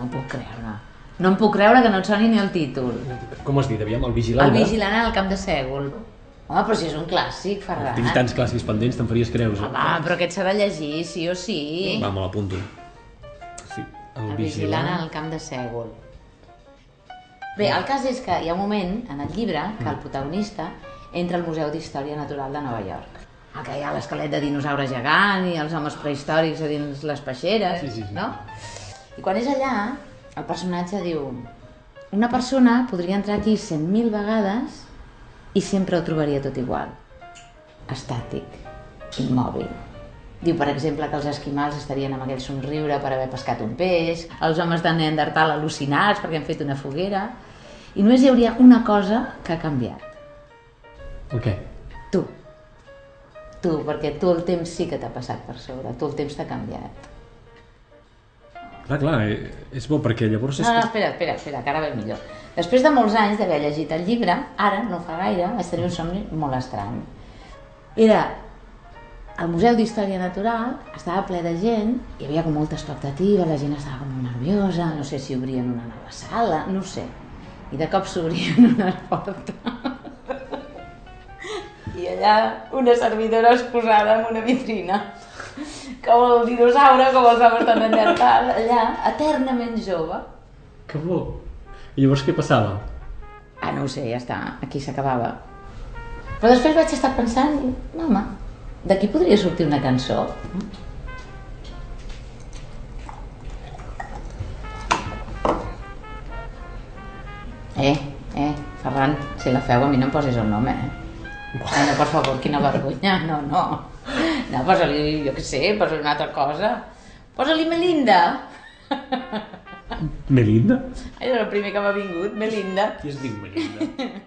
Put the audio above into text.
m'ho puc creure. No em puc creure que no et soni ni el títol. Com has dit, aviam, el vigilant? El vigilant en el camp de Sègol. Home, però si és un clàssic, Ferran. Tinc tants clàssics pendents, te'n faries creus. Home, però aquest s'ha de llegir, sí o sí. Va, me l'apunto. Sí, el vigilant en el camp de Sègol. Bé, el cas és que hi ha un moment en el llibre que el protagonista entra al Museu d'Història Natural de Nova York. Que hi ha l'esquelet de dinosaure gegant i els homes prehistòrics a dins les peixeres, no? I quan és allà, el personatge diu: una persona podria entrar aquí 100.000 vegades i sempre ho trobaria tot igual. Estàtic, immòbil. Diu, per exemple, que els esquimals estarien amb aquell somriure per haver pescat un peix, els homes de Neandertal al·lucinats perquè han fet una foguera, i només hi hauria una cosa que ha canviat. El què? Tu. Tu, perquè tu el temps sí que t'ha passat per sobre, tu el temps t'ha canviat. Clar, és bo perquè llavors... No, espera, que ara ve millor. Després de molts anys d'haver llegit el llibre, ara, no fa gaire, vaig tenir un somni molt estrany. Era al Museu d'Història Natural, estava ple de gent, hi havia com molta expectativa, la gent estava com nerviosa, no sé si obrien una nova sala, no sé. I de cop s'obrien una porta. I allà una servidora exposada en una vitrina, com el dinosaure, com els homes de Neandertal, allà, eternament jove. Que bo! I llavors què passava? No ho sé, ja està, aquí s'acabava. Però després vaig estar pensant, home, d'aquí podria sortir una cançó. Ferran, si la feu a mi no em posis el nom, No, per favor, quina vergonya, no. No, posa-li, jo què sé, posa-li una altra cosa. Posa-li Melinda. Melinda? És el primer que m'ha vingut, Melinda. Qui es diu Melinda?